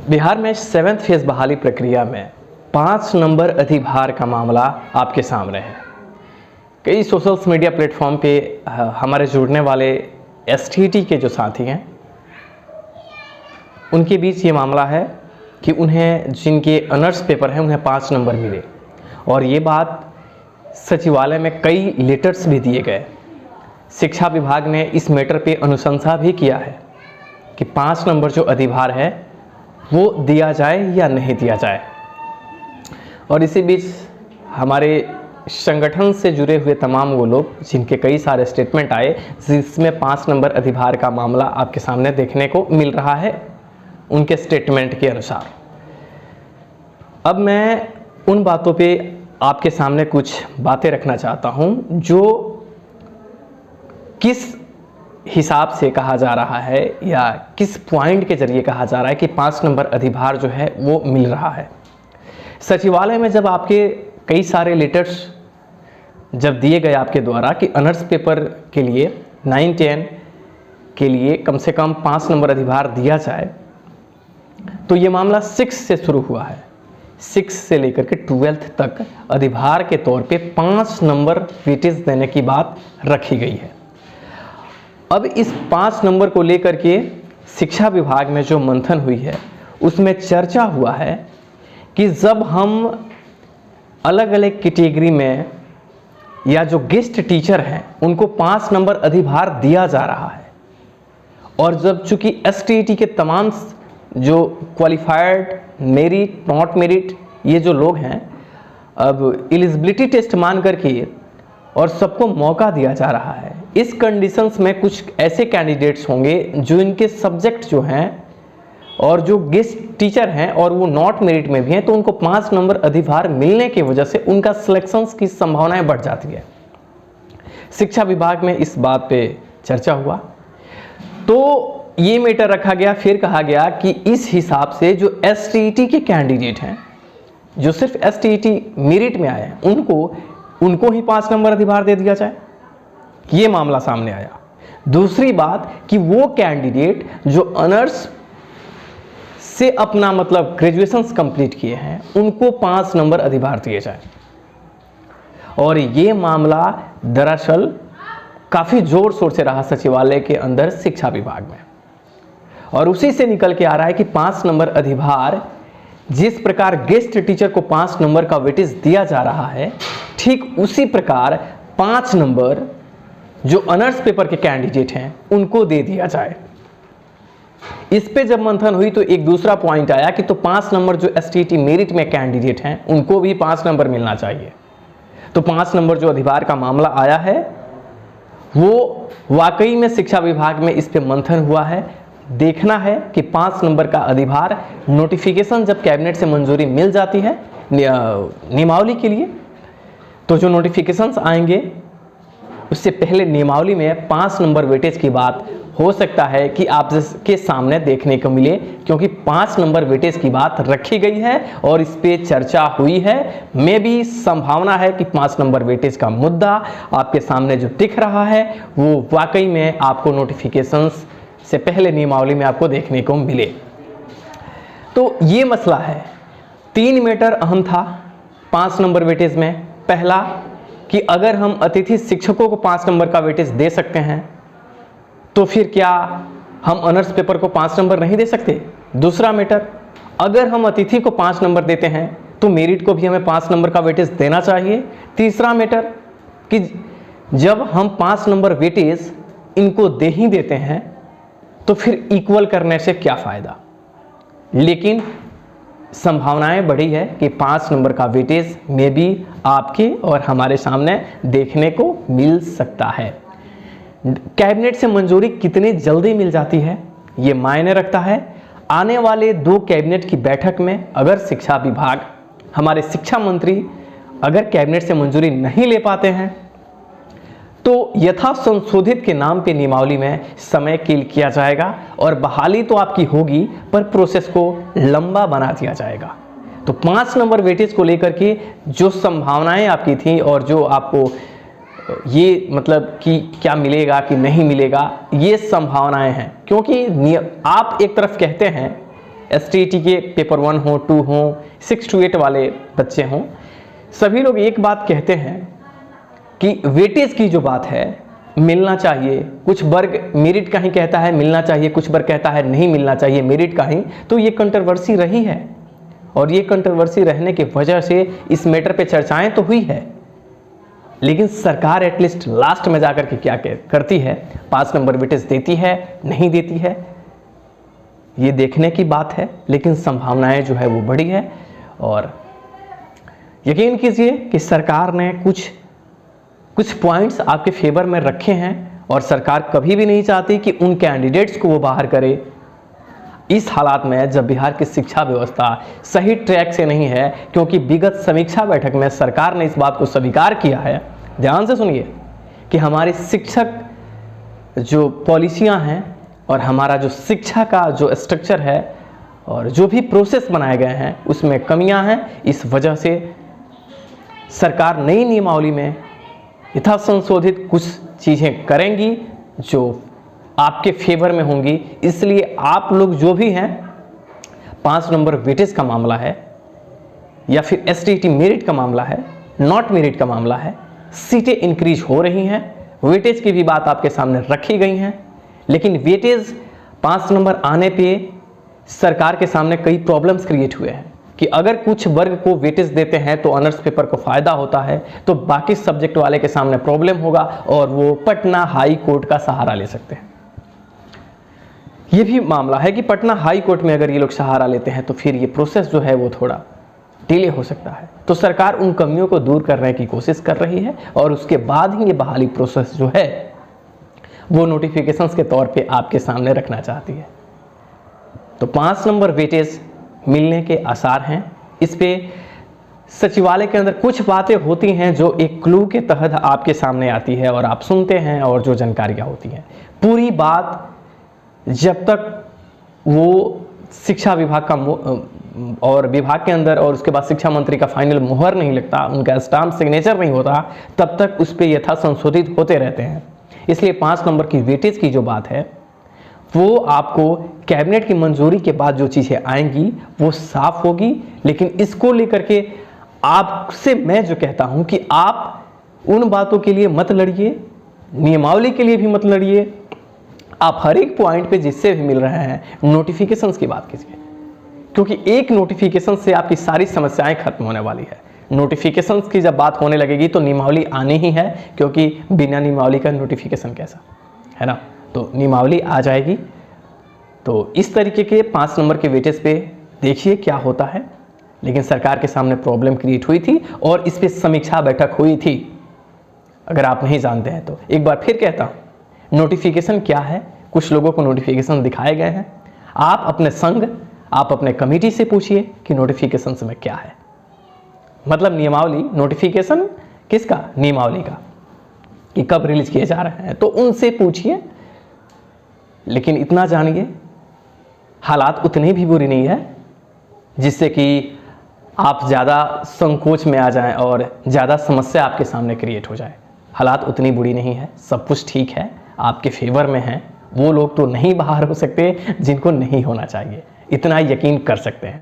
बिहार में 7th phase बहाली प्रक्रिया में 5 नंबर अधिभार का मामला आपके सामने है। कई सोशल मीडिया प्लेटफॉर्म पे हमारे जुड़ने वाले एसटीईटी के जो साथी हैं उनके बीच ये मामला है कि उन्हें जिनके ऑनर्स पेपर हैं उन्हें 5 नंबर मिले, और ये बात सचिवालय में कई लेटर्स भी दिए गए। शिक्षा विभाग ने इस मैटर पे अनुशंसा भी किया है कि 5 नंबर जो अधिभार है वो दिया जाए या नहीं दिया जाए। और इसी बीच हमारे संगठन से जुड़े हुए तमाम वो लोग जिनके कई सारे स्टेटमेंट आए जिसमें 5 नंबर अधिभार का मामला आपके सामने देखने को मिल रहा है उनके स्टेटमेंट के अनुसार। अब मैं उन बातों पे आपके सामने कुछ बातें रखना चाहता हूं जो किस हिसाब से कहा जा रहा है या किस पॉइंट के जरिए कहा जा रहा है कि 5 नंबर अधिभार जो है वो मिल रहा है। सचिवालय में जब आपके कई सारे लेटर्स जब दिए गए आपके द्वारा कि ऑनर्स पेपर के लिए 9-10 के लिए कम से कम 5 नंबर अधिभार दिया जाए, तो ये मामला 6 से शुरू हुआ है। 6 से लेकर के 12th तक अधिभार के तौर पे 5 नंबर वेटेज देने की बात रखी गई है। अब इस 5 नंबर को लेकर के शिक्षा विभाग में जो मंथन हुई है उसमें चर्चा हुआ है कि जब हम अलग अलग कैटेगरी में या जो गेस्ट टीचर हैं उनको 5 नंबर अधिभार दिया जा रहा है, और जब चूंकि एसटीईटी के तमाम जो क्वालिफाइड, मेरिट, नॉट मेरिट ये जो लोग हैं अब एलिजिबिलिटी टेस्ट मान करके और सबको मौका दिया जा रहा है। इस कंडीशंस में कुछ ऐसे कैंडिडेट्स होंगे जो इनके सब्जेक्ट जो हैं और जो गेस्ट टीचर हैं और वो नॉट मेरिट में भी हैं, तो उनको 5 नंबर अधिभार मिलने की वजह से उनका सिलेक्शंस की संभावनाएं बढ़ जाती है। शिक्षा विभाग में इस बात पे चर्चा हुआ तो ये मैटर रखा गया। फिर कहा गया कि इस हिसाब से जो एसटीईटी के कैंडिडेट हैं जो सिर्फ एसटीईटी मेरिट में आए हैं उनको ही 5 नंबर अधिभार दे दिया जाए, ये मामला सामने आया। दूसरी बात कि वो कैंडिडेट जो ऑनर्स से अपना मतलब ग्रेजुएशन कंप्लीट किए हैं उनको 5 नंबर अधिभार दिए जाए। और ये मामला दरअसल काफी जोर शोर से रहा सचिवालय के अंदर शिक्षा विभाग में, और उसी से निकल के आ रहा है कि 5 नंबर अधिभार जिस प्रकार गेस्ट टीचर को 5 नंबर का वेटेज दिया जा रहा है, ठीक उसी प्रकार 5 नंबर जो ऑनर्स पेपर के कैंडिडेट हैं उनको दे दिया जाए। इस पे जब मंथन हुई तो एक दूसरा पॉइंट आया कि तो 5 नंबर जो एसटीईटी मेरिट में कैंडिडेट हैं उनको भी 5 नंबर मिलना चाहिए। तो 5 नंबर जो अधिभार का मामला आया है वो वाकई में शिक्षा विभाग में इस पे मंथन हुआ है। देखना है कि 5 नंबर का अधिभार नोटिफिकेशन जब कैबिनेट से मंजूरी मिल जाती है नियमावली के लिए, तो जो नोटिफिकेशंस आएंगे उससे पहले नियमावली में 5 नंबर वेटेज की बात हो सकता है कि आपके सामने देखने को मिले, क्योंकि 5 नंबर वेटेज की बात रखी गई है और इस पे चर्चा हुई है। मे भी संभावना है कि 5 नंबर वेटेज का मुद्दा आपके सामने जो दिख रहा है वो वाकई में आपको नोटिफिकेशंस से पहले नियमावली में आपको देखने को मिले। तो ये मसला है। 3 मैटर अहम था 5 नंबर वेटेज में। पहला कि अगर हम अतिथि शिक्षकों को 5 नंबर का वेटेज दे सकते हैं तो फिर क्या हम ऑनर्स पेपर को 5 नंबर नहीं दे सकते। दूसरा मैटर, अगर हम अतिथि को 5 नंबर देते हैं तो मेरिट को भी हमें 5 नंबर का वेटेज देना चाहिए। तीसरा मैटर कि जब हम 5 नंबर वेटेज इनको दे ही देते हैं तो फिर इक्वल करने से क्या फायदा। लेकिन संभावनाएं बढ़ी है कि 5 नंबर का वेटेज में भी आपके और हमारे सामने देखने को मिल सकता है। कैबिनेट से मंजूरी कितनी जल्दी मिल जाती है ये मायने रखता है। आने वाले 2 कैबिनेट की बैठक में अगर शिक्षा विभाग, हमारे शिक्षा मंत्री अगर कैबिनेट से मंजूरी नहीं ले पाते हैं तो यथा संशोधित के नाम पे नियमावली में समय किया जाएगा और बहाली तो आपकी होगी पर प्रोसेस को लंबा बना दिया जाएगा। तो 5 नंबर वेटेज को लेकर के जो संभावनाएं आपकी थी और जो आपको ये मतलब कि क्या मिलेगा कि नहीं मिलेगा, ये संभावनाएं हैं। क्योंकि आप एक तरफ कहते हैं STET के पेपर 1 हो, 2 हो, 6 to 8 वाले बच्चे हों, सभी लोग एक बात कहते हैं कि वेटेज की जो बात है मिलना चाहिए। कुछ वर्ग मेरिट का ही कहता है मिलना चाहिए, कुछ वर्ग कहता है नहीं मिलना चाहिए मेरिट का ही। तो ये कंट्रोवर्सी रही है और ये कंट्रोवर्सी रहने की वजह से इस मैटर पे चर्चाएं तो हुई है, लेकिन सरकार एटलीस्ट लास्ट में जाकर के क्या करती है, 5 नंबर वेटेज देती है नहीं देती है, ये देखने की बात है। लेकिन संभावनाएं जो है वो बड़ी है और यकीन कीजिए कि सरकार ने कुछ पॉइंट्स आपके फेवर में रखे हैं और सरकार कभी भी नहीं चाहती कि उन कैंडिडेट्स को वो बाहर करे। इस हालात में जब बिहार की शिक्षा व्यवस्था सही ट्रैक से नहीं है, क्योंकि विगत समीक्षा बैठक में सरकार ने इस बात को स्वीकार किया है, ध्यान से सुनिए, कि हमारी शिक्षक जो पॉलिसियां हैं और हमारा जो शिक्षा का जो स्ट्रक्चर है और जो भी प्रोसेस बनाए गए हैं उसमें कमियां हैं। इस वजह से सरकार नई नियमावली में यथा संशोधित कुछ चीज़ें करेंगी जो आपके फेवर में होंगी। इसलिए आप लोग जो भी हैं, 5 नंबर वेटेज का मामला है या फिर STET मेरिट का मामला है, नॉट मेरिट का मामला है, सीटें इंक्रीज हो रही हैं, वेटेज की भी बात आपके सामने रखी गई हैं। लेकिन वेटेज 5 नंबर आने पे सरकार के सामने कई प्रॉब्लम्स क्रिएट हुए हैं कि अगर कुछ वर्ग को वेटेज देते हैं तो ऑनर्स पेपर को फायदा होता है, तो बाकी सब्जेक्ट वाले के सामने प्रॉब्लम होगा और वो पटना हाई कोर्ट का सहारा ले सकते हैं। ये भी मामला है कि पटना हाई कोर्ट में अगर ये लोग सहारा लेते हैं तो फिर ये प्रोसेस जो है वो थोड़ा डिले हो सकता है। तो सरकार उन कमियों को दूर करने की कोशिश कर रही है और उसके बाद ही ये बहाली प्रोसेस जो है वो नोटिफिकेशंस के तौर पे आपके सामने रखना चाहती है। तो 5 नंबर वेटेज मिलने के आसार हैं। इस पे सचिवालय के अंदर कुछ बातें होती हैं जो एक क्लू के तहत आपके सामने आती है और आप सुनते हैं और जो जानकारियां होती हैं, पूरी बात जब तक वो शिक्षा विभाग का और विभाग के अंदर और उसके बाद शिक्षा मंत्री का फाइनल मुहर नहीं लगता, उनका स्टाम्प सिग्नेचर नहीं होता, तब तक उस पर यथा संशोधित होते रहते हैं। इसलिए 5 नंबर की वेटेज की जो बात है वो आपको कैबिनेट की मंजूरी के बाद जो चीज़ें आएंगी वो साफ होगी। लेकिन इसको लेकर के आपसे मैं जो कहता हूं कि आप उन बातों के लिए मत लड़िए, नियमावली के लिए भी मत लड़िए। आप हर एक पॉइंट पे जिससे भी मिल रहे हैं नोटिफिकेशंस की बात कीजिए, क्योंकि एक नोटिफिकेशन से आपकी सारी समस्याएं खत्म होने वाली है। नोटिफिकेशंस की जब बात होने लगेगी तो नियमावली आनी ही है, क्योंकि बिना नियमावली का नोटिफिकेशन कैसा, है ना। तो नियमावली आ जाएगी। तो इस तरीके के 5 नंबर के वेटेज पे देखिए क्या होता है। लेकिन सरकार के सामने प्रॉब्लम क्रिएट हुई थी और इस पे समीक्षा बैठक हुई थी। अगर आप नहीं जानते हैं तो एक बार फिर कहता हूं, नोटिफिकेशन क्या है, कुछ लोगों को नोटिफिकेशन दिखाए गए हैं। आप अपने संघ, आप अपने कमेटी से पूछिए कि नोटिफिकेशन में क्या है, मतलब नियमावली, नोटिफिकेशन किसका, नियमावली का, कि कब रिलीज किए जा रहे हैं, तो उनसे पूछिए। लेकिन इतना जानिए, हालात उतनी भी बुरी नहीं है जिससे कि आप ज़्यादा संकोच में आ जाएं और ज़्यादा समस्या आपके सामने क्रिएट हो जाए। हालात उतनी बुरी नहीं है, सब कुछ ठीक है, आपके फेवर में है। वो लोग तो नहीं बाहर हो सकते जिनको नहीं होना चाहिए, इतना यकीन कर सकते हैं।